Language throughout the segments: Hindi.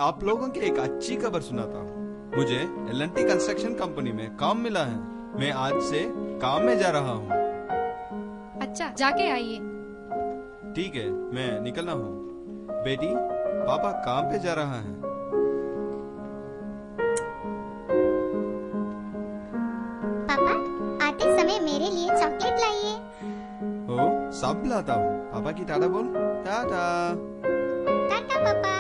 आप लोगों की एक अच्छी खबर सुनाता हूँ। मुझे एल&टी कंस्ट्रक्शन कंपनी में काम मिला है। मैं आज से काम में जा रहा हूँ। अच्छा, जाके आइए। ठीक है, मैं निकलना हूँ। बेटी, पापा काम पे जा रहा है। पापा, आते समय मेरे लिए चॉकलेट लाइए। ओ, सब लाता हूँ। पापा की टाटा बोल। टाटा। टाटा पापा।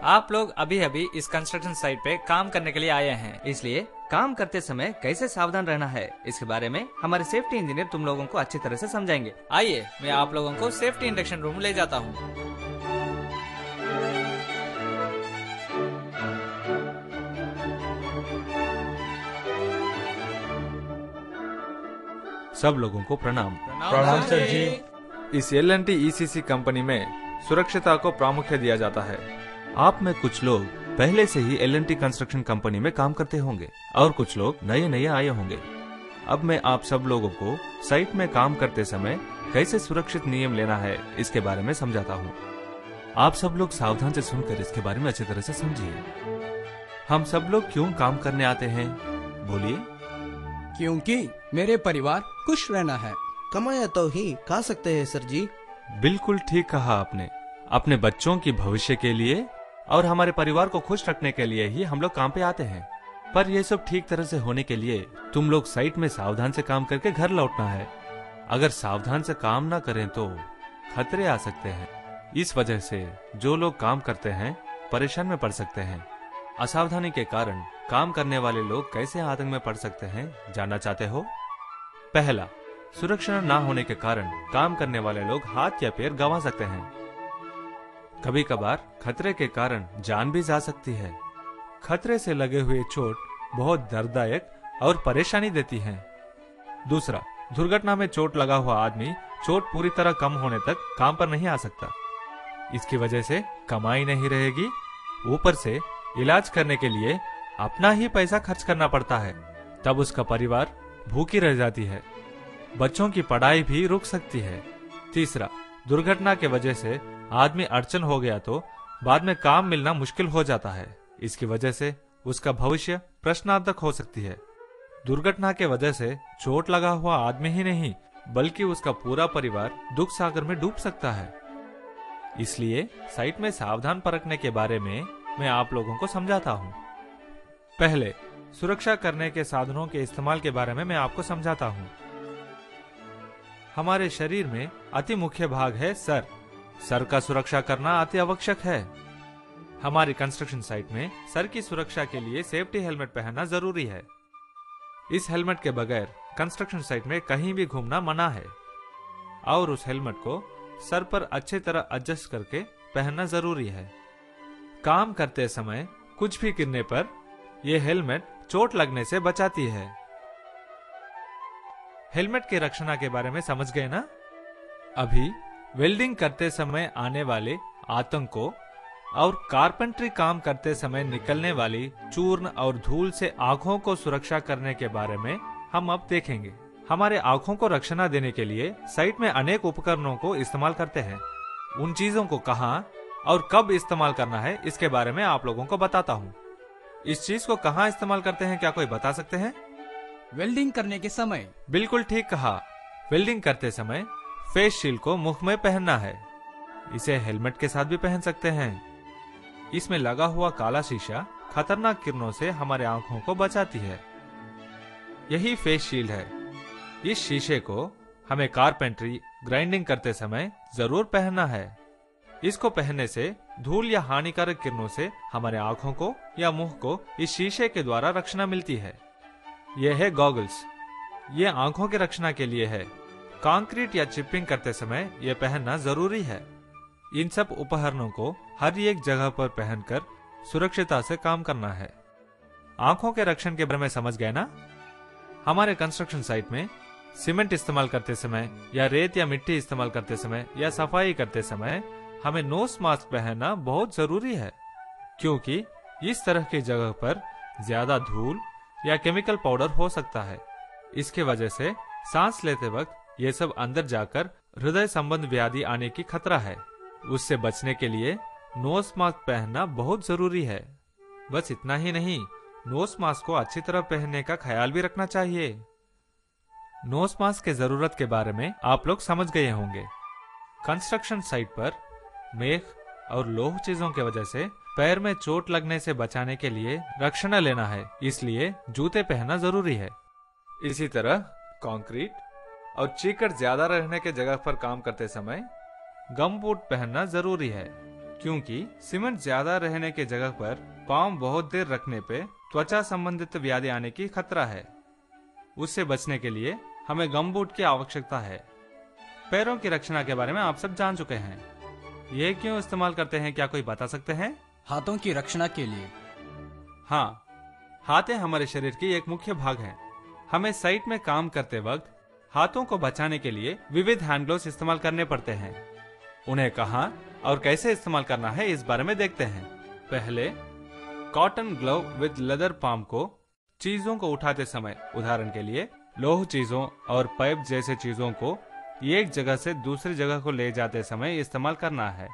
आप लोग अभी अभी इस कंस्ट्रक्शन साइट पे काम करने के लिए आए हैं, इसलिए काम करते समय कैसे सावधान रहना है इसके बारे में हमारे सेफ्टी इंजीनियर तुम लोगों को अच्छी तरह से समझाएंगे। आइए, मैं आप लोगों को सेफ्टी इंडक्शन रूम ले जाता हूँ। सब लोगों को प्रणाम। प्रणाम सर जी। इस एल&टी ईसीसी कंपनी में सुरक्षिता को प्रामुख्य दिया जाता है। आप में कुछ लोग पहले से ही एल&टी कंस्ट्रक्शन कंपनी में काम करते होंगे और कुछ लोग नए नए आए होंगे। अब मैं आप सब लोगों को साइट में काम करते समय कैसे सुरक्षित नियम लेना है इसके बारे में समझाता हूँ। आप सब लोग सावधान से सुनकर इसके बारे में अच्छी तरह से समझिए। हम सब लोग क्यों काम करने आते हैं, बोलिए। क्योंकि मेरे परिवार खुश रहना है। कमाया तो ही खा सकते हैं सर जी। बिल्कुल ठीक कहा आपने। अपने बच्चों की भविष्य के लिए और हमारे परिवार को खुश रखने के लिए ही हम लोग काम पे आते हैं। पर ये सब ठीक तरह से होने के लिए तुम लोग साइट में सावधान से काम करके घर लौटना है। अगर सावधान से काम ना करें तो खतरे आ सकते हैं। इस वजह से जो लोग काम करते हैं परेशान में पड़ सकते हैं। असावधानी के कारण काम करने वाले लोग कैसे आतंक में पड़ सकते हैं, जानना चाहते हो? पहला, सुरक्षा ना होने के कारण काम करने वाले लोग हाथ या पैर गंवा सकते हैं। कभी कभार खतरे के कारण जान भी जा सकती है। खतरे से लगे हुए चोट बहुत दर्ददायक और परेशानी देती है। दूसरा, दुर्घटना में चोट लगा हुआ आदमी चोट पूरी तरह कम होने तक काम पर नहीं आ सकता। इसकी वजह से कमाई नहीं रहेगी, ऊपर से इलाज करने के लिए अपना ही पैसा खर्च करना पड़ता है। तब उसका परिवार भूखी रह जाती है। बच्चों की पढ़ाई भी रुक सकती है। तीसरा, दुर्घटना के वजह से आदमी अड़चन हो गया तो बाद में काम मिलना मुश्किल हो जाता है। इसकी वजह से उसका भविष्य प्रश्नार्थक हो सकती है। दुर्घटना के वजह से चोट लगा हुआ आदमी ही नहीं बल्कि उसका पूरा परिवार दुख सागर में डूब सकता है। इसलिए साइट में सावधान परखने के बारे में मैं आप लोगों को समझाता हूँ। पहले, सुरक्षा करने के साधनों के इस्तेमाल के बारे में मैं आपको समझाता हूँ। हमारे शरीर में अति मुख्य भाग है सर। सर का सुरक्षा करना अति आवश्यक है। हमारी कंस्ट्रक्शन साइट में सर की सुरक्षा के लिए सेफ्टी हेलमेट पहनना जरूरी है। इस हेलमेट के बगैर कंस्ट्रक्शन साइट में कहीं भी घूमना मना है और उस हेलमेट को सर पर अच्छी तरह एडजस्ट करके पहनना जरूरी है। काम करते समय कुछ भी गिरने पर यह हेलमेट चोट लगने से बचाती है। हेलमेट के रक्षणा के बारे में समझ गए ना? अभी वेल्डिंग करते समय आने वाले आतंकों और कारपेंट्री काम करते समय निकलने वाली चूर्ण और धूल से आंखों को सुरक्षा करने के बारे में हम अब देखेंगे। हमारे आंखों को रक्षणा देने के लिए साइट में अनेक उपकरणों को इस्तेमाल करते हैं। उन चीजों को कहाँ और कब इस्तेमाल करना है इसके बारे में आप लोगों को बताता हूँ। इस चीज को कहाँ इस्तेमाल करते हैं, क्या कोई बता सकते हैं? वेल्डिंग करने के समय। बिल्कुल ठीक कहा। वेल्डिंग करते समय फेस शील्ड को मुख में पहनना है। इसे हेलमेट के साथ भी पहन सकते हैं। इसमें लगा हुआ काला शीशा खतरनाक किरणों से हमारे आंखों को बचाती है। यही फेस शील्ड है। इस शीशे को हमें कारपेंट्री ग्राइंडिंग करते समय जरूर पहनना है। इसको पहनने से धूल या हानिकारक किरणों से हमारे आंखों को या मुंह को इस शीशे के द्वारा रक्षणा मिलती है। यह है गॉगल्स। ये आंखों के रक्षणा के लिए है। कंक्रीट या चिपिंग करते समय यह पहनना जरूरी है। इन सब उपकरणों को हर एक जगह पर पहनकर सुरक्षिता से काम करना है। आंखों के रक्षण के बारे में समझ गए ना? हमारे कंस्ट्रक्शन साइट में सीमेंट इस्तेमाल करते समय या रेत या मिट्टी इस्तेमाल करते समय या सफाई करते समय हमें नोज मास्क पहनना बहुत जरूरी है, क्योंकि इस तरह की जगह पर ज्यादा धूल या केमिकल पाउडर हो सकता है। इसके वजह से सांस लेते वक्त ये सब अंदर जाकर हृदय संबंध व्याधि आने की खतरा है। उससे बचने के लिए नोज मास्क पहनना बहुत जरूरी है। बस इतना ही नहीं, नोज मास्क को अच्छी तरह पहनने का ख्याल भी रखना चाहिए। नोज मास्क के जरूरत के बारे में आप लोग समझ गए होंगे। कंस्ट्रक्शन साइट पर मेघ और लोह चीजों की वजह से पैर में चोट लगने से बचाने के लिए रक्षण लेना है, इसलिए जूते पहनना जरूरी है। इसी तरह कंक्रीट और चीकट ज्यादा रहने के जगह पर काम करते समय गम बूट पहनना जरूरी है, क्योंकि सीमेंट ज्यादा रहने के जगह पर पांव बहुत देर रखने पे त्वचा संबंधित व्याधि आने की खतरा है। उससे बचने के लिए हमें गम बूट की आवश्यकता है। पैरों की रक्षा के बारे में आप सब जान चुके हैं। ये क्यों इस्तेमाल करते हैं, क्या कोई बता सकते हैं? हाथों की रक्षा के लिए। हाँ, हाथें हमारे शरीर की एक मुख्य भाग हैं। हमें साइट में काम करते वक्त हाथों को बचाने के लिए विविध हैंड ग्लोव्स इस्तेमाल करने पड़ते हैं। उन्हें कहाँ और कैसे इस्तेमाल करना है इस बारे में देखते हैं। पहले cotton glove with leather palm को चीजों को उठाते समय, उदाहरण के लिए लोह चीजों और पाइप जैसे चीजों को एक जगह से दूसरी जगह को ले जाते समय इस्तेमाल करना है।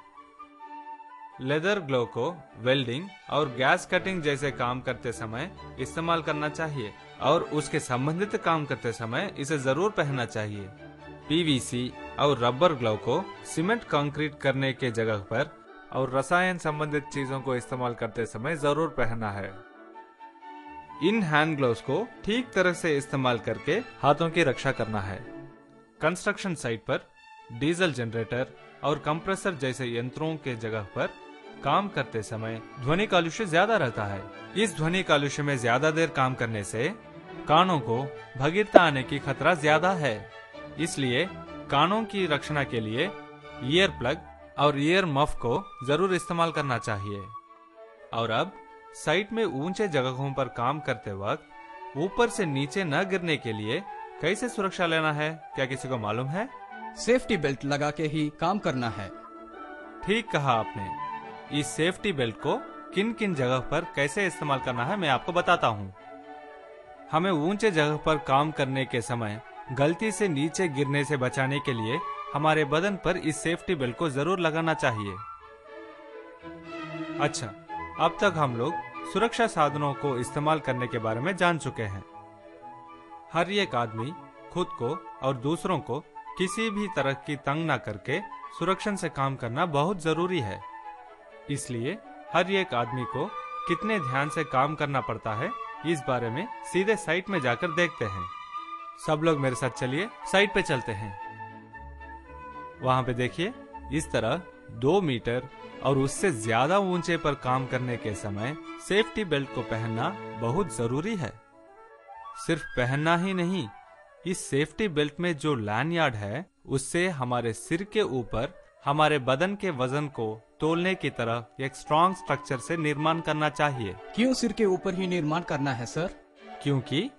लेदर ग्लव को वेल्डिंग और गैस कटिंग जैसे काम करते समय इस्तेमाल करना चाहिए और उसके संबंधित काम करते समय इसे जरूर पहनना चाहिए। पीवीसी और रबर ग्लव को सीमेंट कंक्रीट करने के जगह पर और रसायन संबंधित चीजों को इस्तेमाल करते समय जरूर पहनना है। इन हैंड ग्लव्स को ठीक तरह से इस्तेमाल करके हाथों की रक्षा करना है। कंस्ट्रक्शन साइट पर डीजल जनरेटर और कंप्रेसर जैसे यंत्रों के जगह पर काम करते समय ध्वनि कालुष्य ज्यादा रहता है। इस ध्वनि कालुष्य में ज्यादा देर काम करने से कानों को भंगुरता आने की खतरा ज्यादा है। इसलिए कानों की रक्षा के लिए ईयर प्लग और ईयर मफ को जरूर इस्तेमाल करना चाहिए। और अब साइट में ऊंचे जगहों पर काम करते वक्त ऊपर से नीचे न गिरने के लिए कैसे सुरक्षा लेना है, क्या किसी को मालूम है? सेफ्टी बेल्ट लगा के ही काम करना है। ठीक कहा आपने। इस सेफ्टी बेल्ट को किन किन जगह पर कैसे इस्तेमाल करना है मैं आपको बताता हूँ। हमें ऊंचे जगह पर काम करने के समय गलती से नीचे गिरने से बचाने के लिए हमारे बदन पर इस सेफ्टी बेल्ट को जरूर लगाना चाहिए। अच्छा, अब तक हम लोग सुरक्षा साधनों को इस्तेमाल करने के बारे में जान चुके हैं। हर एक आदमी खुद को और दूसरों को किसी भी तरह की तंग न करके सुरक्षा से काम करना बहुत जरूरी है। इसलिए हर एक आदमी को कितने ध्यान से काम करना पड़ता है इस बारे में सीधे साइट में जाकर देखते हैं। सब लोग मेरे साथ चलिए, साइट पे चलते हैं। वहां पे देखिए, इस तरह 2 मीटर और उससे ज्यादा ऊंचे पर काम करने के समय सेफ्टी बेल्ट को पहनना बहुत जरूरी है। सिर्फ पहनना ही नहीं, इस सेफ्टी बेल्ट में जो लैंडयार्ड है उससे हमारे सिर के ऊपर हमारे बदन के वजन को तोलने की तरह एक स्ट्रॉन्ग स्ट्रक्चर से निर्माण करना चाहिए। क्यों सिर के ऊपर ही निर्माण करना है सर? क्योंकि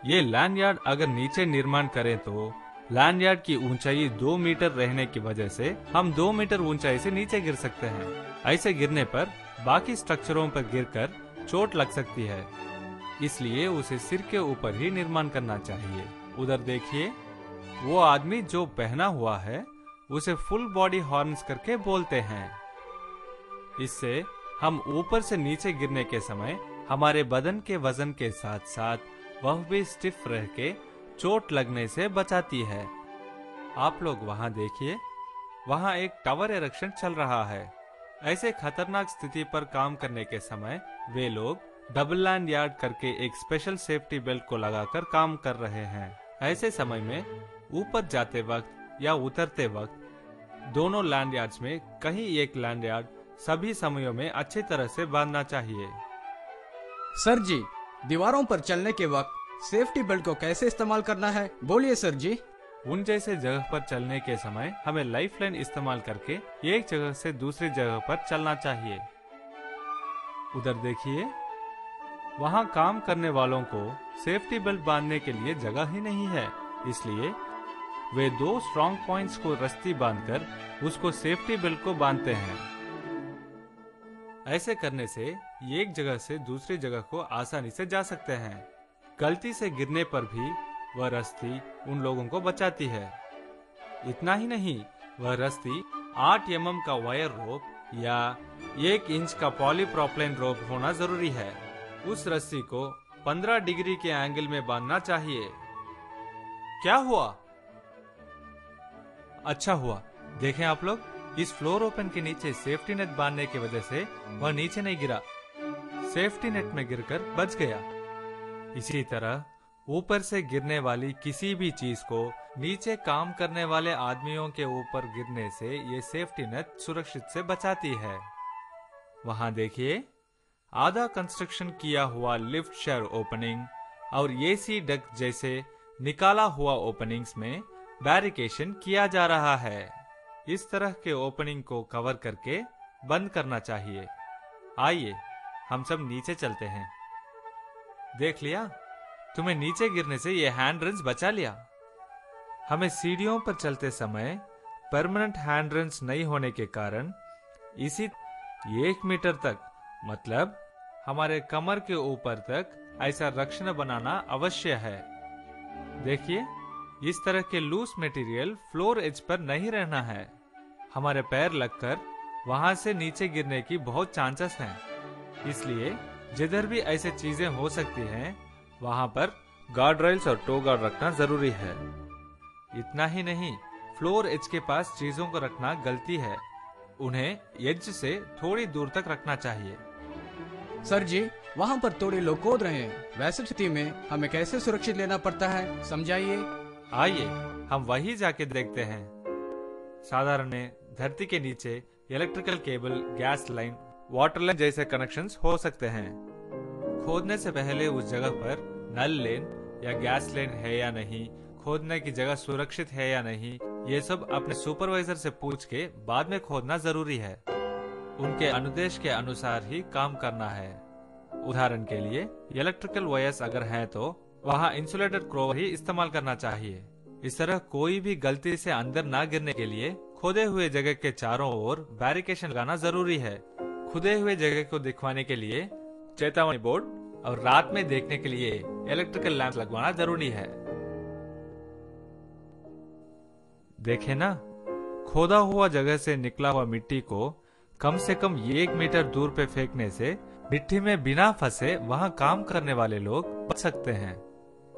ये लैंडयार्ड अगर नीचे निर्माण करें तो लैंडयार्ड की ऊंचाई 2 मीटर रहने की वजह से हम 2 मीटर ऊंचाई से नीचे गिर सकते हैं। ऐसे गिरने पर बाकी स्ट्रक्चरों पर गिरकर चोट लग सकती है, इसलिए उसे सिर के ऊपर ही निर्माण करना चाहिए। उधर देखिए, वो आदमी जो पहना हुआ है उसे फुल बॉडी हॉर्न्स करके बोलते हैं। इससे हम ऊपर से नीचे गिरने के समय हमारे बदन के वजन के साथ साथ वह भी स्टिफ रह के चोट लगने से बचाती है। आप लोग वहां देखिए, वहां एक टावर इरेक्शन चल रहा है। ऐसे खतरनाक स्थिति पर काम करने के समय वे लोग डबल लैंडयार्ड करके एक स्पेशल सेफ्टी बेल्ट को लगाकर काम कर रहे हैं। ऐसे समय में ऊपर जाते वक्त या उतरते वक्त दोनों लैंडयार्ड्स में कहीं एक लैंडयार्ड सभी समयों में अच्छी तरह से बांधना चाहिए। सर जी, दीवारों पर चलने के वक्त सेफ्टी बेल्ट को कैसे इस्तेमाल करना है, बोलिए सर जी। उन जैसे जगह पर चलने के समय हमें लाइफलाइन इस्तेमाल करके एक जगह से दूसरी जगह पर चलना चाहिए। उधर देखिए, वहां काम करने वालों को सेफ्टी बेल्ट बांधने के लिए जगह ही नहीं है, इसलिए वे 2 स्ट्रॉन्ग पॉइंट्स को रस्सी बांधकर उसको सेफ्टी बेल्ट को बांधते हैं। ऐसे करने से एक जगह से दूसरी जगह को आसानी से जा सकते हैं। गलती से गिरने पर भी वह रस्सी उन लोगों को बचाती है। इतना ही नहीं, वह रस्सी 8 mm का वायर रोप या 1 इंच का पॉलीप्रोपिलीन रोप होना जरूरी है। उस रस्सी को 15 डिग्री के एंगल में बांधना चाहिए। क्या हुआ? अच्छा हुआ, देखें आप लोग, इस फ्लोर ओपन के नीचे सेफ्टी नेट बांधने की वजह से वह नीचे नहीं गिरा, सेफ्टी नेट में गिरकर बच गया। इसी तरह ऊपर से गिरने वाली किसी भी चीज को नीचे काम करने वाले आदमियों के ऊपर गिरने से ये सेफ्टी नेट सुरक्षित से बचाती है। वहां देखिए, आधा कंस्ट्रक्शन किया हुआ लिफ्ट शेयर ओपनिंग और एसी डक्ट जैसे निकाला हुआ ओपनिंग्स में बैरिकेशन किया जा रहा है। इस तरह के ओपनिंग को कवर करके बंद करना चाहिए। आइए हम सब नीचे चलते हैं। देख लिया, तुम्हें नीचे गिरने से ये हैंड रेंच बचा लिया। हमें सीढ़ियों पर चलते समय परमानेंट हैंड रेंच नहीं होने के कारण इसी 1 मीटर तक, मतलब हमारे कमर के ऊपर तक ऐसा रक्षण बनाना अवश्य है। देखिए, इस तरह के loose material floor as per नहीं रहना है। हमारे पैर लगकर वहां से नीचे गिरने की बहुत चांसेस हैं, इसलिए जिधर भी ऐसे चीजें हो सकती हैं वहां पर गार्ड रेल्स और टो गार्ड रखना जरूरी है। इतना ही नहीं, फ्लोर एज के पास चीजों को रखना गलती है, उन्हें एज से थोड़ी दूर तक रखना चाहिए। सर जी, वहाँ पर थोड़े लोग कूद रहे हैं, वैसी स्थिति में हमें कैसे सुरक्षित लेना पड़ता है, समझाइए। आइए हम वही जाके देखते हैं। साधारण धरती के नीचे electrical cable, gas line, water line जैसे कनेक्शंस हो सकते हैं। खोदने से पहले उस जगह पर नल लेन या गैस लाइन है या नहीं, खोदने की जगह सुरक्षित है या नहीं, ये सब अपने सुपरवाइजर से पूछ के बाद में खोदना जरूरी है। उनके अनुदेश के अनुसार ही काम करना है। उदाहरण के लिए, इलेक्ट्रिकल वायर्स अगर हैं तो वहाँ इंसुलेटेड क्रोवर ही इस्तेमाल करना चाहिए। इस तरह कोई भी गलती से अंदर ना गिरने के लिए खुदे हुए जगह के चारों ओर बैरिकेशन लगाना जरूरी है। खुदे हुए जगह को दिखवाने के लिए चेतावनी बोर्ड और रात में देखने के लिए इलेक्ट्रिकल लैंप लगवाना जरूरी है। देखे ना, खोदा हुआ जगह से निकला हुआ मिट्टी को कम से कम 1 मीटर दूर पे फेंकने से मिट्टी में बिना फंसे वहाँ काम करने वाले लोग बच सकते हैं।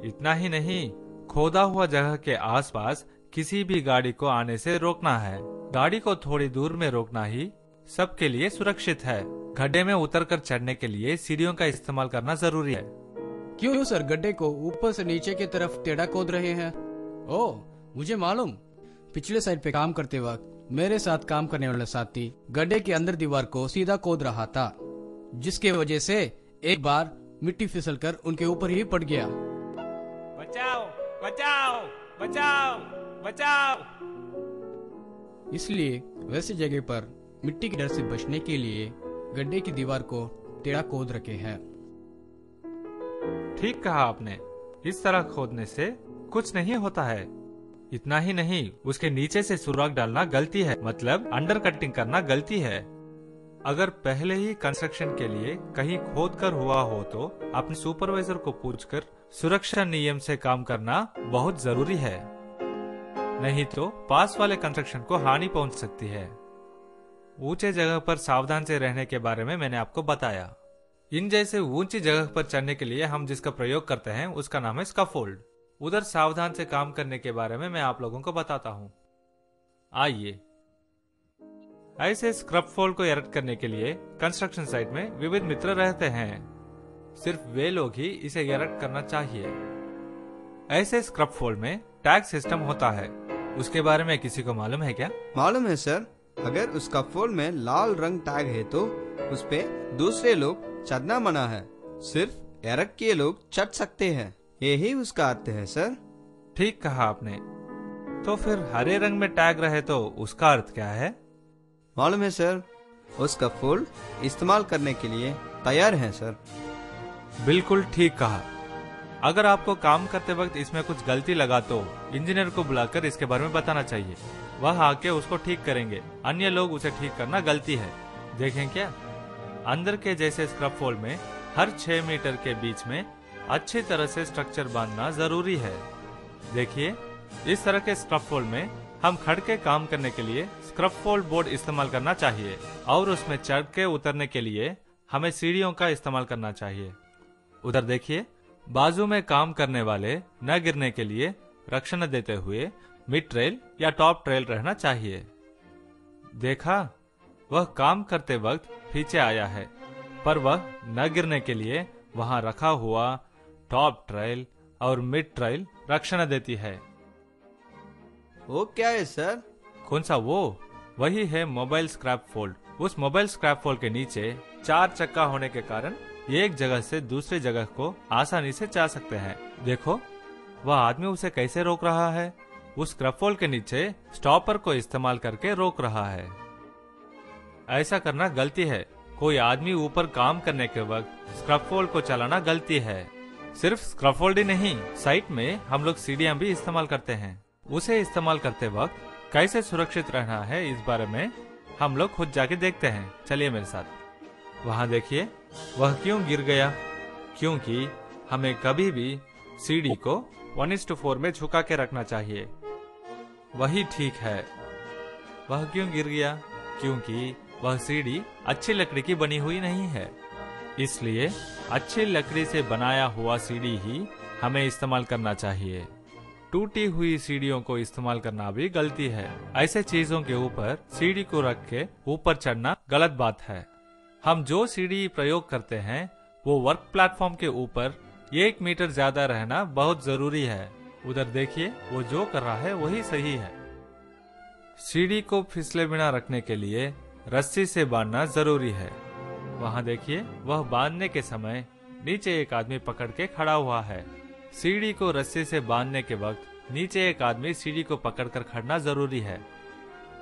इतना ही नहीं, खोदा हुआ जगह के आसपास किसी भी गाड़ी को आने से रोकना है। गाड़ी को थोड़ी दूर में रोकना ही सबके लिए सुरक्षित है। गड्ढे में उतरकर चढ़ने के लिए सीढ़ियों का इस्तेमाल करना जरूरी है। क्यों सर गड्ढे को ऊपर से नीचे की तरफ टेढ़ा खोद रहे हैं? ओह, मुझे मालूम, पिछले साइड पे काम करते वक्त मेरे साथ काम करने वाला साथी गड्ढे के अंदर दीवार को सीधा खोद रहा था, जिसके वजह से एक बार मिट्टी फिसलकर उनके ऊपर ही पड़ गया। बचाओ बचाओ बचाओ बचाओ। इसलिए वैसी जगह पर मिट्टी के डर से बचने के लिए गड्ढे की दीवार को टेढ़ा खोद रखे हैं। ठीक कहा आपने, इस तरह खोदने से कुछ नहीं होता है। इतना ही नहीं, उसके नीचे से सुराख डालना गलती है, मतलब अंडर कटिंग करना गलती है। अगर पहले ही कंस्ट्रक्शन के लिए कहीं खोद कर हुआ हो तो अपने सुपरवाइजर को पूछकर सुरक्षा नियम से काम करना बहुत जरूरी है, नहीं तो पास वाले कंस्ट्रक्शन को हानि पहुंच सकती है। ऊंचे जगह पर सावधान से रहने के बारे में मैंने आपको बताया। इन जैसे ऊंची जगह पर चढ़ने के लिए हम जिसका प्रयोग करते हैं उसका नाम है स्कैफोल्ड। उधर सावधान से काम करने के बारे में मैं आप लोगों को बताता हूँ। आइए, ऐसे स्कैफोल्ड को इरेक्ट करने के लिए कंस्ट्रक्शन साइट में विविध मित्र रहते हैं। सिर्फ वे लोग ही इसे इरेक्ट करना चाहिए। ऐसे स्कैफोल्ड में टैग सिस्टम होता है, उसके बारे में किसी को मालूम है क्या? मालूम है सर, अगर उस स्कैफोल्ड में लाल रंग टैग है तो उस पे दूसरे लोग चढ़ना मना है, सिर्फ इरेक्ट किए लोग चढ़ सकते हैं, यही उसका अर्थ है सर। ठीक कहा आपने। तो फिर हरे रंग में टैग रहे तो उसका अर्थ क्या है? मालूम है सर, उस स्कैफोल्ड इस्तेमाल करने के लिए तैयार हैं सर। बिल्कुल ठीक कहा। अगर आपको काम करते वक्त इसमें कुछ गलती लगा तो इंजीनियर को बुलाकर इसके बारे में बताना चाहिए, वह आके उसको ठीक करेंगे। अन्य लोग उसे ठीक करना गलती है। देखें क्या, अंदर के जैसे स्कैफोल्ड में हर 6 मीटर के बीच में अच्छी तरह से स्ट्रक्चर बांधना जरूरी है। देखिए, इस तरह के स्कैफोल्ड में हम खड़ के काम करने के लिए स्क्रैफोल्ड बोर्ड इस्तेमाल करना चाहिए और उसमें चढ़ के उतरने के लिए हमें सीढ़ियों का इस्तेमाल करना चाहिए। उधर देखिए, बाजू में काम करने वाले न गिरने के लिए रक्षण देते हुए मिड ट्रेल या टॉप ट्रेल रहना चाहिए। देखा, वह काम करते वक्त पीछे आया है, पर वह न गिरने के लिए वहां रखा हुआ टॉप ट्रेल और मिड ट्रेल रक्षण देती है। वो क्या है सर? कौन सा? वो वही है मोबाइल स्क्रैप फोल्ड। उस मोबाइल स्क्रैप फोल्ड के नीचे 4 चक्का होने के कारण एक जगह से दूसरी जगह को आसानी से जा सकते हैं। देखो, वह आदमी उसे कैसे रोक रहा है। उस स्क्रैप फोल्ड के नीचे स्टॉपर को इस्तेमाल करके रोक रहा है। ऐसा करना गलती है। कोई आदमी ऊपर काम करने के वक्त स्क्रैप फोल्ड को चलाना गलती है। सिर्फ स्क्रैप फोल्ड ही नहीं, साइट में हम लोग सीढ़ियां भी इस्तेमाल करते हैं। उसे इस्तेमाल करते वक्त कैसे सुरक्षित रहना है इस बारे में हम लोग खुद जाके देखते हैं। चलिए मेरे साथ। वहां देखिए, वह क्यों गिर गया? क्योंकि हमें कभी भी सीढ़ी को 1:4 में झुका के रखना चाहिए। वही ठीक है। वह क्यों गिर गया? क्योंकि वह सीढ़ी अच्छी लकड़ी की बनी हुई नहीं है। इसलिए अच्छी लकड़ी से बनाया हुआ सीढ़ी ही हमें इस्तेमाल करना चाहिए। टूटी हुई सीढ़ियों को इस्तेमाल करना भी गलती है। ऐसे चीजों के ऊपर सीढ़ी को रख के ऊपर चढ़ना गलत बात है। हम जो सीढ़ी प्रयोग करते हैं वो वर्क प्लेटफॉर्म के ऊपर 1 मीटर ज्यादा रहना बहुत जरूरी है। उधर देखिए, वो जो कर रहा है वही सही है। सीढ़ी को फिसले बिना रखने के लिए रस्सी से बांधना जरूरी है। वहाँ देखिए, वह बांधने के समय नीचे एक आदमी पकड़ के खड़ा हुआ है। सीढ़ी को रस्सी से बांधने के वक्त नीचे एक आदमी सीढ़ी को पकड़कर खड़ना जरूरी है।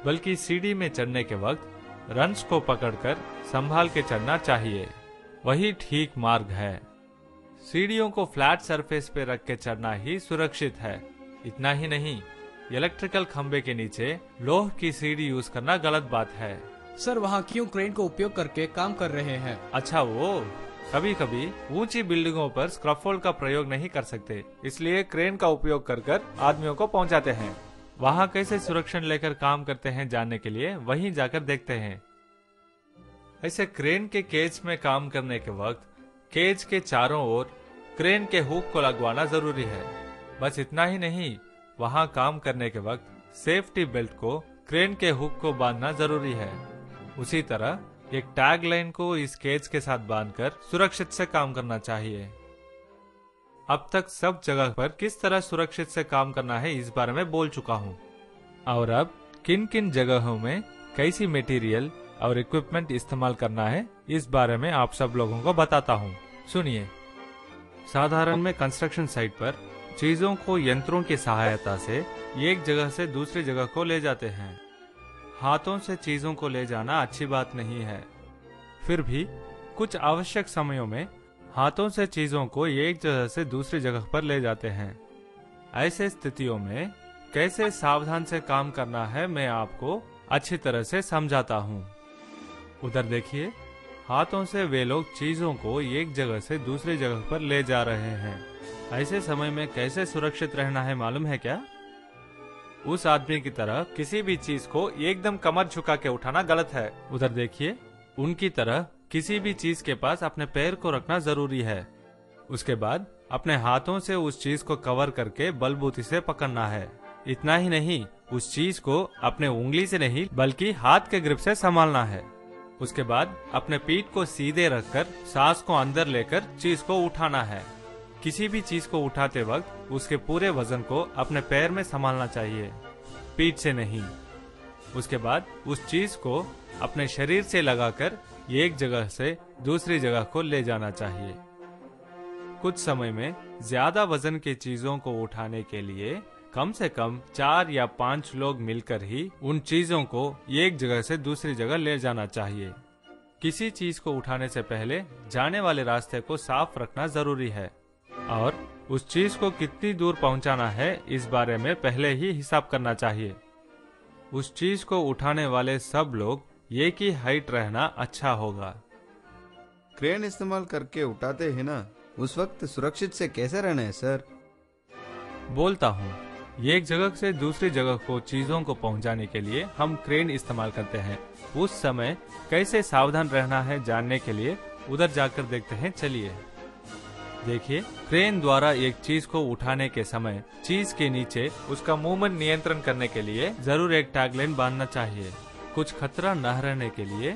बल्कि सीढ़ी में चढ़ने के वक्त रंच को पकड़कर संभाल के चढ़ना चाहिए। वही ठीक मार्ग है। सीढ़ियों को फ्लैट सरफेस पे रख के चढ़ना ही सुरक्षित है। इतना ही नहीं, इलेक्ट्रिकल खंबे के नीचे लोह की सीढ़ी यूज करना गलत बात है। सर, वहाँ क्यों क्रेन को उपयोग करके काम कर रहे हैं? अच्छा, वो कभी कभी ऊंची बिल्डिंगों पर स्क्रैफोल्ड का प्रयोग नहीं कर सकते, इसलिए क्रेन का उपयोग कर आदमियों को पहुंचाते हैं। वहां कैसे सुरक्षण लेकर काम करते हैं जानने के लिए वहीं जाकर देखते हैं। ऐसे क्रेन के केज में काम करने के वक्त केज के चारों ओर क्रेन के हुक को लगवाना जरूरी है। बस इतना ही नहीं, वहां काम करने के वक्त सेफ्टी बेल्ट को क्रेन के हुक को बांधना जरूरी है। उसी तरह एक टैग लाइन को इस केज के साथ बांधकर सुरक्षित से काम करना चाहिए। अब तक सब जगह पर किस तरह सुरक्षित से काम करना है इस बारे में बोल चुका हूँ, और अब किन किन जगहों में कैसी मटेरियल और इक्विपमेंट इस्तेमाल करना है इस बारे में आप सब लोगों को बताता हूँ। सुनिए। साधारण में कंस्ट्रक्शन साइट पर चीजों को यंत्रों की सहायता से एक जगह से दूसरी जगह को ले जाते हैं। हाथों से चीजों को ले जाना अच्छी बात नहीं है। फिर भी कुछ आवश्यक समयों में हाथों से चीजों को एक जगह से दूसरी जगह पर ले जाते हैं। ऐसे स्थितियों में कैसे सावधान से काम करना है मैं आपको अच्छी तरह से समझाता हूँ। उधर देखिए, हाथों से वे लोग चीजों को एक जगह से दूसरी जगह पर ले जा रहे हैं। ऐसे समय में कैसे सुरक्षित रहना है मालूम है क्या? उस आदमी की तरह किसी भी चीज को एकदम कमर झुका के उठाना गलत है। उधर देखिए, उनकी तरह किसी भी चीज के पास अपने पैर को रखना जरूरी है। उसके बाद अपने हाथों से उस चीज को कवर करके बलबूती से पकड़ना है। इतना ही नहीं, उस चीज को अपने उंगली से नहीं बल्कि हाथ के ग्रिप से संभालना है। उसके बाद अपने पीठ को सीधे रखकर सांस को अंदर लेकर चीज को उठाना है। किसी भी चीज को उठाते वक्त उसके पूरे वजन को अपने पैर में संभालना चाहिए, पीठ से नहीं। उसके बाद उस चीज को अपने शरीर से लगाकर एक जगह से दूसरी जगह को ले जाना चाहिए। कुछ समय में ज्यादा वजन की चीजों को उठाने के लिए कम से कम 4 या 5 लोग मिलकर ही उन चीजों को एक जगह से दूसरी जगह ले जाना चाहिए। किसी चीज को उठाने से पहले जाने वाले रास्ते को साफ रखना जरूरी है और उस चीज को कितनी दूर पहुंचाना है इस बारे में पहले ही हिसाब करना चाहिए। उस चीज को उठाने वाले सब लोग एक ही हाइट रहना अच्छा होगा। क्रेन इस्तेमाल करके उठाते हैं ना, उस वक्त सुरक्षित से कैसे रहना है सर? बोलता हूँ, एक जगह से दूसरी जगह को चीजों को पहुंचाने के लिए हम क्रेन इस्तेमाल करते हैं। उस समय कैसे सावधान रहना है जानने के लिए उधर जाकर देखते हैं। चलिए देखिए, क्रेन द्वारा एक चीज को उठाने के समय चीज के नीचे उसका मूवमेंट नियंत्रण करने के लिए जरूर एक टैगलाइन बांधना चाहिए। कुछ खतरा न रहने के लिए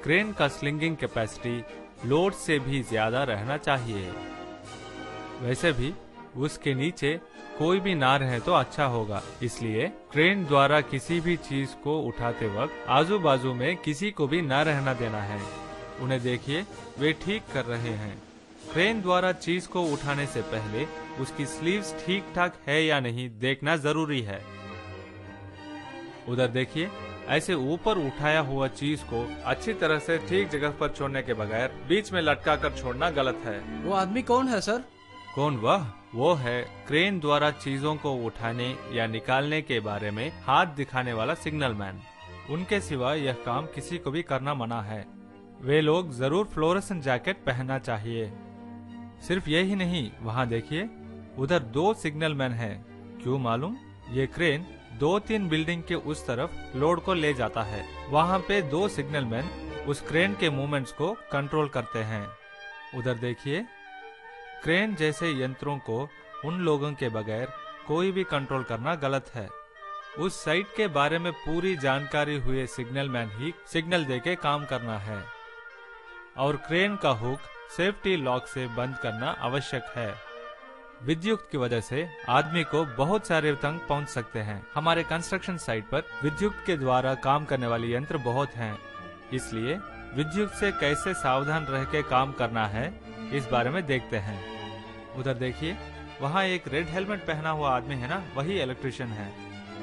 क्रेन का स्लिंगिंग कैपेसिटी लोड से भी ज्यादा रहना चाहिए। वैसे भी उसके नीचे कोई भी ना रहे तो अच्छा होगा, इसलिए क्रेन द्वारा किसी भी चीज को उठाते वक्त आजू बाजू में किसी को भी ना रहना देना है। उन्हें देखिए, वे ठीक कर रहे हैं। क्रेन द्वारा चीज को उठाने से पहले उसकी स्लीव्स ठीक ठाक है या नहीं देखना जरूरी है। उधर देखिए, ऐसे ऊपर उठाया हुआ चीज को अच्छी तरह से ठीक जगह पर छोड़ने के बगैर बीच में लटका कर छोड़ना गलत है। वो आदमी कौन है सर? कौन वह? वो है क्रेन द्वारा चीजों को उठाने या निकालने के बारे में हाथ दिखाने वाला सिग्नल मैन। उनके सिवा यह काम किसी को भी करना मना है। वे लोग जरूर फ्लोरेसेंट जैकेट पहनना चाहिए। सिर्फ यही नहीं, वहाँ देखिए, उधर 2 सिग्नल मैन हैं। क्यों मालूम? ये क्रेन 2-3 बिल्डिंग के उस तरफ लोड को ले जाता है। वहाँ पे 2 सिग्नल मैन उस क्रेन के मूवमेंट्स को कंट्रोल करते हैं। उधर देखिए, क्रेन जैसे यंत्रों को उन लोगों के बगैर कोई भी कंट्रोल करना गलत है। उस साइट के बारे में पूरी जानकारी हुए सिग्नल मैन ही सिग्नल देके काम करना है। और क्रेन का हुक सेफ्टी लॉक से बंद करना आवश्यक है। विद्युत की वजह से आदमी को बहुत सारे तंग पहुंच सकते हैं। हमारे कंस्ट्रक्शन साइट पर विद्युत के द्वारा काम करने वाले यंत्र बहुत हैं, इसलिए विद्युत से कैसे सावधान रह के काम करना है इस बारे में देखते हैं। उधर देखिए, वहाँ एक रेड हेलमेट पहना हुआ आदमी है ना, वही इलेक्ट्रिशियन है।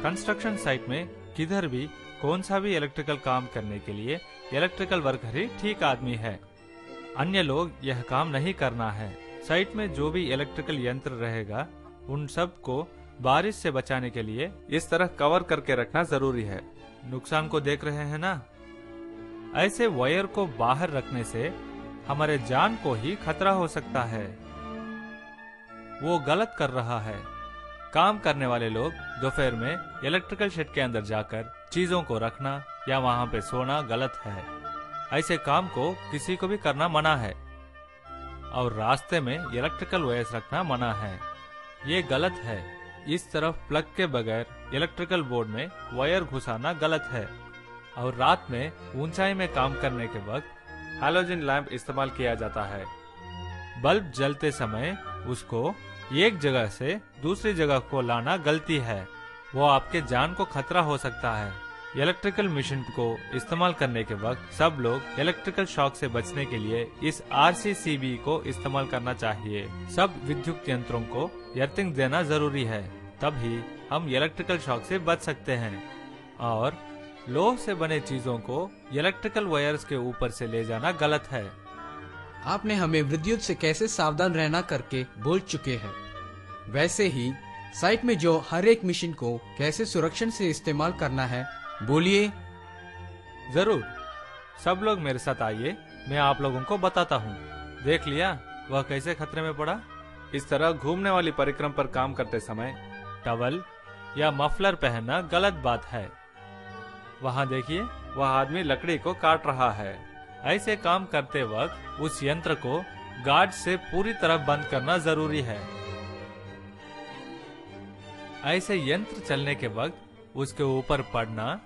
कंस्ट्रक्शन साइट में किधर भी कौन सा भी इलेक्ट्रिकल काम करने के लिए इलेक्ट्रिकल वर्कर ही ठीक आदमी है। अन्य लोग यह काम नहीं करना है। साइट में जो भी इलेक्ट्रिकल यंत्र रहेगा उन सब को बारिश से बचाने के लिए इस तरह कवर करके रखना जरूरी है। नुकसान को देख रहे हैं ना? ऐसे वायर को बाहर रखने से हमारे जान को ही खतरा हो सकता है। वो गलत कर रहा है। काम करने वाले लोग दोपहर में इलेक्ट्रिकल शेड के अंदर जाकर चीजों को रखना या वहाँ पे सोना गलत है। ऐसे काम को किसी को भी करना मना है। और रास्ते में इलेक्ट्रिकल वायर्स रखना मना है, ये गलत है। इस तरफ प्लग के बगैर इलेक्ट्रिकल बोर्ड में वायर घुसाना गलत है। और रात में ऊंचाई में काम करने के वक्त हैलोजन लैंप इस्तेमाल किया जाता है। बल्ब जलते समय उसको एक जगह से दूसरी जगह को लाना गलती है, वो आपके जान को खतरा हो सकता है। इलेक्ट्रिकल मशीन को इस्तेमाल करने के वक्त सब लोग इलेक्ट्रिकल शॉक से बचने के लिए इस RCCB को इस्तेमाल करना चाहिए। सब विद्युत यंत्रों को अर्थिंग देना जरूरी है, तभी हम इलेक्ट्रिकल शॉक से बच सकते हैं। और लोह से बने चीजों को इलेक्ट्रिकल वायर्स के ऊपर से ले जाना गलत है। आपने हमें विद्युत से कैसे सावधान रहना करके बोल चुके हैं। वैसे ही साइट में जो हर एक मशीन को कैसे सुरक्षित से इस्तेमाल करना है, बोलिए। जरूर, सब लोग मेरे साथ आइए, मैं आप लोगों को बताता हूँ। देख लिया वह कैसे खतरे में पड़ा? इस तरह घूमने वाली परिक्रम पर काम करते समय टवल या मफलर पहनना गलत बात है। वहाँ देखिए, वह आदमी लकड़ी को काट रहा है। ऐसे काम करते वक्त उस यंत्र को गार्ड से पूरी तरह बंद करना जरूरी है। ऐसे यंत्र चलने के वक्त उसके ऊपर पड़ना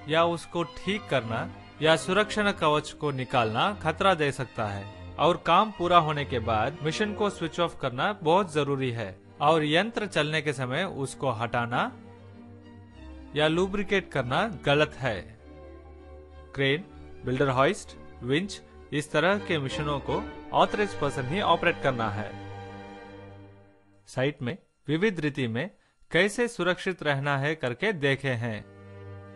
या उसको ठीक करना या सुरक्षा कवच को निकालना खतरा दे सकता है। और काम पूरा होने के बाद मशीन को स्विच ऑफ करना बहुत जरूरी है। और यंत्र चलने के समय उसको हटाना या लुब्रिकेट करना गलत है। क्रेन, बिल्डर हॉइस्ट, विंच, इस तरह के मशीनों को ऑथराइज्ड पर्सन ही ऑपरेट करना है। साइट में विविध रीति में कैसे सुरक्षित रहना है करके देखे हैं।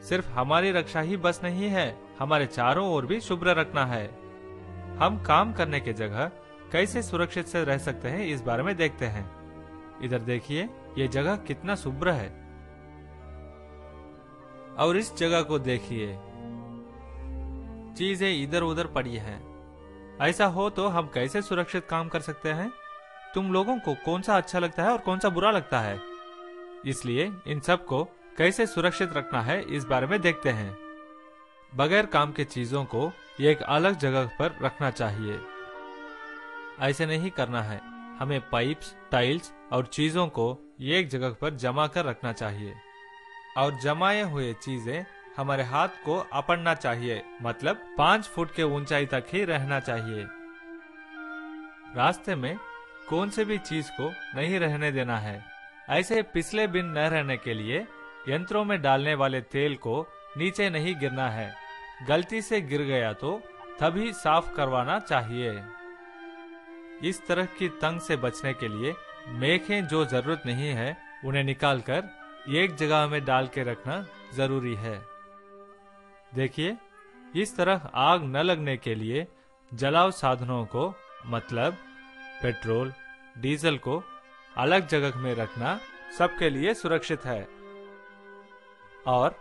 सिर्फ हमारी रक्षा ही बस नहीं है, हमारे चारों ओर भी शुभ्र रखना है। हम काम करने की जगह कैसे सुरक्षित से रह सकते हैं इस बारे में देखते हैं। इधर देखिए, ये जगह कितना शुभ्र है। और इस जगह को देखिए, चीजें इधर उधर पड़ी हैं। ऐसा हो तो हम कैसे सुरक्षित काम कर सकते हैं? तुम लोगों को कौन सा अच्छा लगता है और कौन सा बुरा लगता है? इसलिए इन सब को कैसे सुरक्षित रखना है इस बारे में देखते हैं। बगैर काम के चीजों को एक अलग जगह पर रखना चाहिए। ऐसे नहीं करना है। हमें पाइप्स, टाइल्स और चीजों को एक जगह पर जमा कर रखना चाहिए और जमाए हुए चीजें हमारे हाथ को अपड़ना चाहिए, मतलब 5 फुट के ऊंचाई तक ही रहना चाहिए। रास्ते में कौन से भी चीज को नहीं रहने देना है। ऐसे पिछले बिन न रहने के लिए यंत्रों में डालने वाले तेल को नीचे नहीं गिरना है। गलती से गिर गया तो तभी साफ करवाना चाहिए। इस तरह की तंग से बचने के लिए मेखें जो जरूरत नहीं है उन्हें निकालकर एक जगह में डाल के रखना जरूरी है। देखिए, इस तरह आग न लगने के लिए जलाव साधनों को, मतलब पेट्रोल, डीजल को अलग जगह में रखना सबके लिए सुरक्षित है और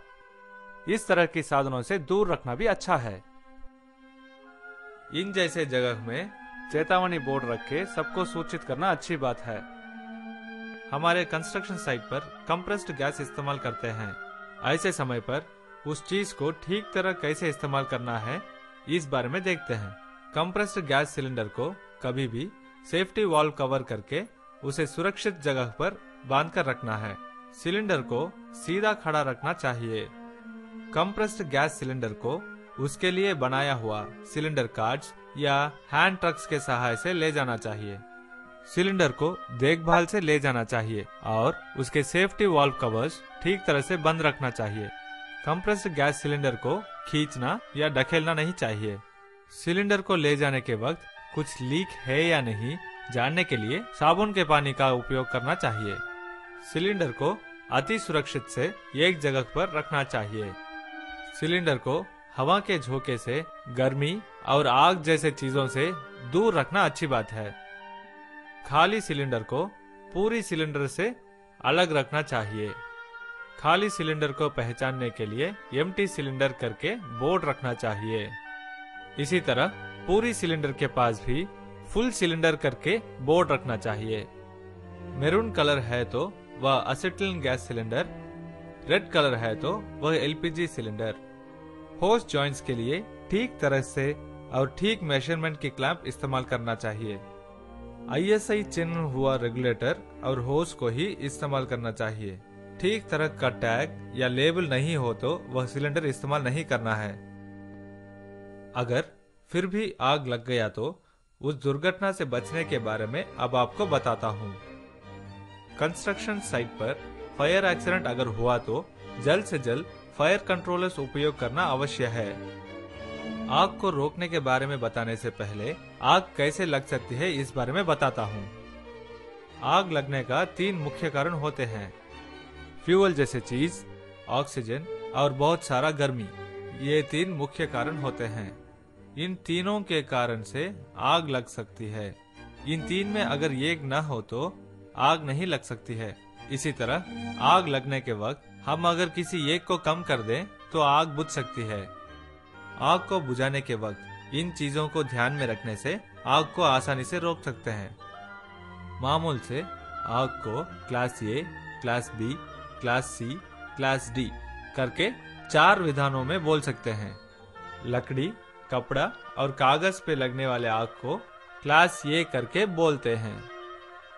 इस तरह की साधनों से दूर रखना भी अच्छा है। इन जैसे जगह में चेतावनी बोर्ड रख के सबको सूचित करना अच्छी बात है। हमारे कंस्ट्रक्शन साइट पर कंप्रेस्ड गैस इस्तेमाल करते हैं। ऐसे समय पर उस चीज को ठीक तरह कैसे इस्तेमाल करना है इस बारे में देखते हैं। कंप्रेस्ड गैस सिलेंडर को कभी भी सेफ्टी वाल्व कवर करके उसे सुरक्षित जगह पर बांध कर रखना है। सिलेंडर को सीधा खड़ा रखना चाहिए। कंप्रेस्ड गैस सिलेंडर को उसके लिए बनाया हुआ सिलेंडर कार्ड्स या हैंड ट्रक्स के सहायता से ले जाना चाहिए। सिलेंडर को देखभाल से ले जाना चाहिए और उसके सेफ्टी वाल्व कवर्स ठीक तरह से बंद रखना चाहिए। कंप्रेस्ड गैस सिलेंडर को खींचना या ढकेलना नहीं चाहिए। सिलेंडर को ले जाने के वक्त कुछ लीक है या नहीं जानने के लिए साबुन के पानी का उपयोग करना चाहिए। सिलेंडर को अति सुरक्षित से एक जगह पर रखना चाहिए। सिलेंडर को हवा के झोंके से, गर्मी और आग जैसे चीजों से दूर रखना अच्छी बात है। खाली सिलेंडर को पूरी सिलेंडर से अलग रखना चाहिए। खाली सिलेंडर को पहचानने के लिए एम्प्टी सिलेंडर करके बोर्ड रखना चाहिए। इसी तरह पूरी सिलेंडर के पास भी फुल सिलेंडर करके बोर्ड रखना चाहिए। मैरून कलर है तो वह असेटिलीन गैस सिलेंडर, रेड कलर है तो वह एलपीजी सिलेंडर। होस जॉइंट्स के लिए ठीक तरह से और ठीक मेजरमेंट की क्लैंप इस्तेमाल करना चाहिए। आईएसआई चिन्ह हुआ रेगुलेटर और होस को ही इस्तेमाल करना चाहिए। ठीक तरह का टैग या लेबल नहीं हो तो वह सिलेंडर इस्तेमाल नहीं करना है। अगर फिर भी आग लग गया तो उस दुर्घटना से बचने के बारे में अब आपको बताता हूँ। कंस्ट्रक्शन साइट पर फायर एक्सीडेंट अगर हुआ तो जल्द से जल्द फायर कंट्रोलर्स उपयोग करना अवश्य है। आग को रोकने के बारे में बताने से पहले आग कैसे लग सकती है इस बारे में बताता हूँ। आग लगने का 3 मुख्य कारण होते हैं: फ्यूल जैसे चीज, ऑक्सीजन और बहुत सारा गर्मी। ये 3 मुख्य कारण होते हैं। इन तीनों के कारण से आग लग सकती है। इन 3 में अगर एक न हो तो आग नहीं लग सकती है। इसी तरह आग लगने के वक्त हम अगर किसी एक को कम कर दें तो आग बुझ सकती है। आग को बुझाने के वक्त इन चीजों को ध्यान में रखने से आग को आसानी से रोक सकते हैं। मामूल से आग को class A, class B, class C, class D करके 4 विधानों में बोल सकते हैं। लकड़ी, कपड़ा और कागज पे लगने वाले आग को क्लास ए करके बोलते हैं।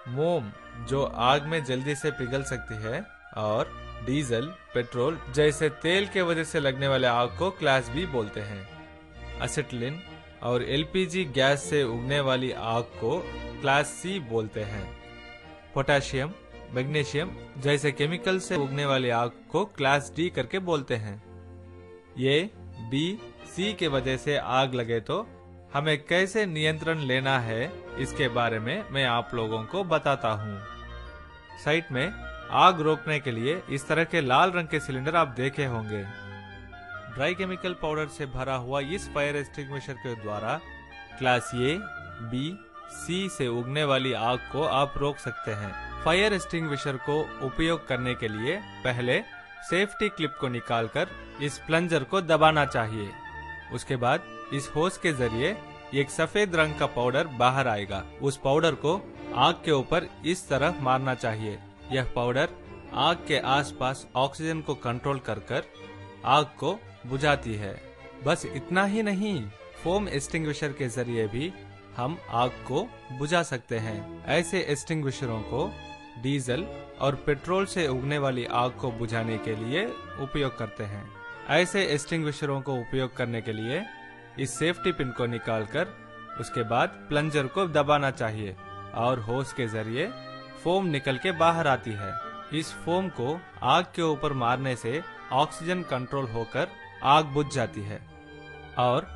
मोम जो आग में जल्दी से पिघल सकती है और डीजल, पेट्रोल जैसे तेल के वजह से लगने वाले आग को क्लास बी बोलते हैं। असेटिलीन और एलपीजी गैस से उगने वाली आग को क्लास सी बोलते हैं। पोटेशियम, मैग्नीशियम जैसे केमिकल से उगने वाली आग को क्लास डी करके बोलते हैं। ए, बी, सी के वजह से आग लगे तो हमें कैसे नियंत्रण लेना है इसके बारे में मैं आप लोगों को बताता हूँ। साइट में आग रोकने के लिए इस तरह के लाल रंग के सिलेंडर आप देखे होंगे। ड्राई केमिकल पाउडर से भरा हुआ इस फायर एक्सटिंग्विशर के द्वारा क्लास ए, बी, सी से उगने वाली आग को आप रोक सकते हैं। फायर एक्सटिंग्विशर को उपयोग करने के लिए पहले सेफ्टी क्लिप को निकालकर इस प्लंजर को दबाना चाहिए। उसके बाद इस होस के जरिए एक सफेद रंग का पाउडर बाहर आएगा। उस पाउडर को आग के ऊपर इस तरह मारना चाहिए। यह पाउडर आग के आसपास ऑक्सीजन को कंट्रोल कर आग को बुझाती है। बस इतना ही नहीं, फोम एक्सटिंग्विशर के जरिए भी हम आग को बुझा सकते हैं। ऐसे एक्सटिंग्विशरों को डीजल और पेट्रोल से उगने वाली आग को बुझाने के लिए उपयोग करते हैं। ऐसे एक्सटिंग्विशरों को उपयोग करने के लिए इस सेफ्टी पिन को निकालकर उसके बाद प्लंजर को दबाना चाहिए और होस के जरिए फोम निकल के बाहर आती है। इस फोम को आग के ऊपर मारने से ऑक्सीजन कंट्रोल होकर आग बुझ जाती है। और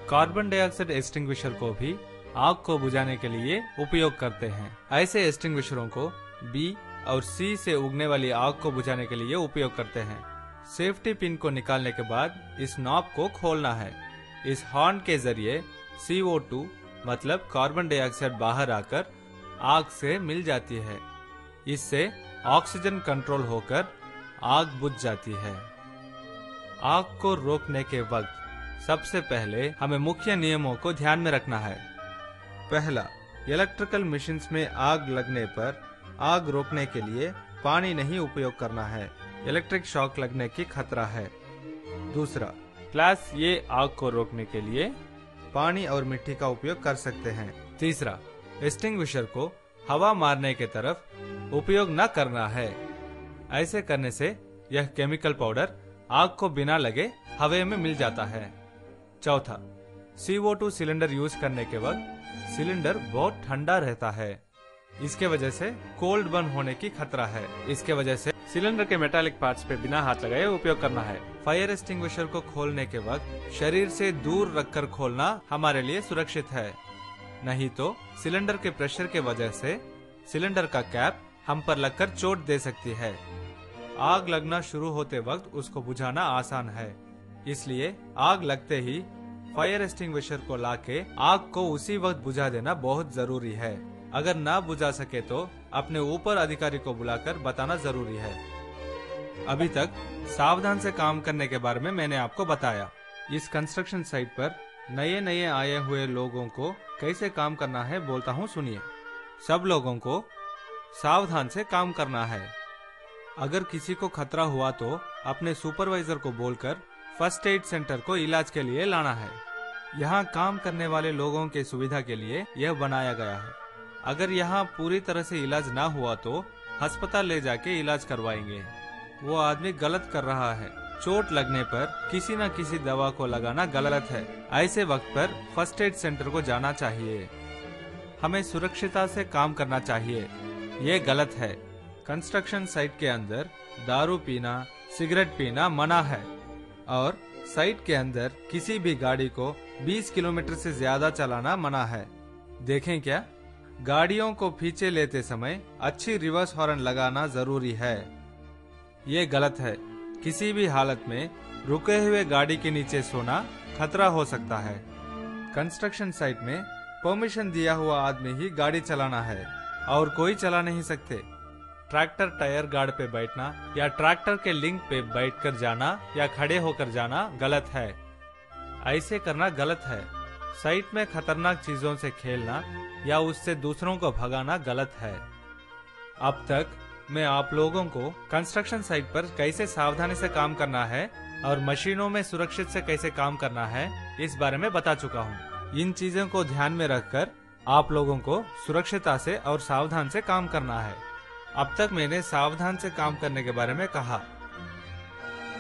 कार्बन डाइऑक्साइड एक्सटिंग्विशर को भी आग को बुझाने के लिए उपयोग करते हैं। ऐसे एक्सटिंग्विशरों को बी और सी से उगने वाली आग को बुझाने के लिए उपयोग करते हैं। सेफ्टी पिन को निकालने के बाद इस नॉब को खोलना है। इस हॉर्न के जरिए CO2 मतलब कार्बन डाइऑक्साइड बाहर आकर आग से मिल जाती है। इससे ऑक्सीजन कंट्रोल होकर आग बुझ जाती है। आग को रोकने के वक्त सबसे पहले हमें मुख्य नियमों को ध्यान में रखना है। पहला, इलेक्ट्रिकल मशीन्स में आग लगने पर आग रोकने के लिए पानी नहीं उपयोग करना है, इलेक्ट्रिक शॉक लगने की खतरा है। दूसरा, क्लास ये आग को रोकने के लिए पानी और मिट्टी का उपयोग कर सकते हैं। तीसरा, एक्सटिंग्विशर को हवा मारने के तरफ उपयोग न करना है। ऐसे करने से यह केमिकल पाउडर आग को बिना लगे हवा में मिल जाता है। चौथा, CO2 सिलेंडर यूज करने के वक्त सिलेंडर बहुत ठंडा रहता है। इसके वजह से कोल्ड बर्न होने की खतरा है। इसके वजह से सिलेंडर के मेटालिक पार्ट्स पे बिना हाथ लगाए उपयोग करना है। फायर एक्सटिंग्विशर को खोलने के वक्त शरीर से दूर रखकर खोलना हमारे लिए सुरक्षित है, नहीं तो सिलेंडर के प्रेशर के वजह से सिलेंडर का कैप हम पर लगकर चोट दे सकती है। आग लगना शुरू होते वक्त उसको बुझाना आसान है, इसलिए आग लगते ही फायर एक्सटिंग्विशर को लाके आग को उसी वक्त बुझा देना बहुत जरूरी है। अगर ना बुझा सके तो अपने ऊपर अधिकारी को बुलाकर बताना जरूरी है। अभी तक सावधान से काम करने के बारे में मैंने आपको बताया। इस कंस्ट्रक्शन साइट पर नए आए हुए लोगों को कैसे काम करना है बोलता हूँ, सुनिए। सब लोगों को सावधान से काम करना है। अगर किसी को खतरा हुआ तो अपने सुपरवाइजर को बोलकर फर्स्ट एड सेंटर को इलाज के लिए लाना है। यहाँ काम करने वाले लोगों के सुविधा के लिए यह बनाया गया है। अगर यहाँ पूरी तरह से इलाज ना हुआ तो अस्पताल ले जाके इलाज करवाएंगे। वो आदमी गलत कर रहा है। चोट लगने पर किसी न किसी दवा को लगाना गलत है। ऐसे वक्त पर फर्स्ट एड सेंटर को जाना चाहिए। हमें सुरक्षिता से काम करना चाहिए, ये गलत है। कंस्ट्रक्शन साइट के अंदर दारू पीना, सिगरेट पीना मना है और साइट के अंदर किसी भी गाड़ी को 20 किलोमीटर से ज्यादा चलाना मना है। देखें क्या, गाड़ियों को पीछे लेते समय अच्छी रिवर्स हॉर्न लगाना जरूरी है। ये गलत है। किसी भी हालत में रुके हुए गाड़ी के नीचे सोना खतरा हो सकता है। कंस्ट्रक्शन साइट में परमिशन दिया हुआ आदमी ही गाड़ी चलाना है और कोई चला नहीं सकते। ट्रैक्टर टायर गार्ड पे बैठना या ट्रैक्टर के लिंक पे बैठकर जाना या खड़े होकर जाना गलत है। ऐसे करना गलत है। साइट में खतरनाक चीजों से खेलना या उससे दूसरों को भगाना गलत है। अब तक मैं आप लोगों को कंस्ट्रक्शन साइट पर कैसे सावधानी से काम करना है और मशीनों में सुरक्षित से कैसे काम करना है इस बारे में बता चुका हूँ। इन चीजों को ध्यान में रखकर आप लोगों को सुरक्षिता से और सावधान से काम करना है। अब तक मैंने सावधान से काम करने के बारे में कहा।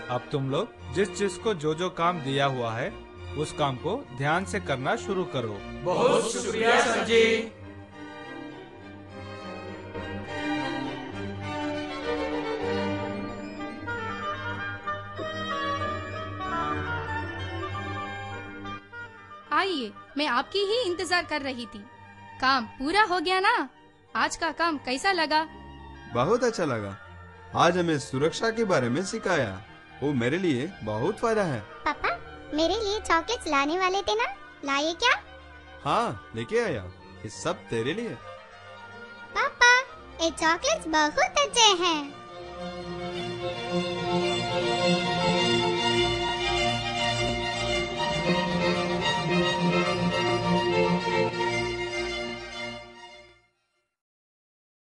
अब तुम लोग जिस को जो काम दिया हुआ है उस काम को ध्यान से करना शुरू करो। बहुत शुक्रिया सर जी। आइए, मैं आपकी ही इंतजार कर रही थी। काम पूरा हो गया ना? आज का काम कैसा लगा? बहुत अच्छा लगा। आज हमें सुरक्षा के बारे में सिखाया। वो मेरे लिए बहुत फायदा है। पापा, मेरे लिए चॉकलेट्स लाने वाले थे ना, लाए क्या? हाँ, लेके आया। ये सब तेरे लिए। पापा, ये चॉकलेट्स बहुत अच्छे हैं।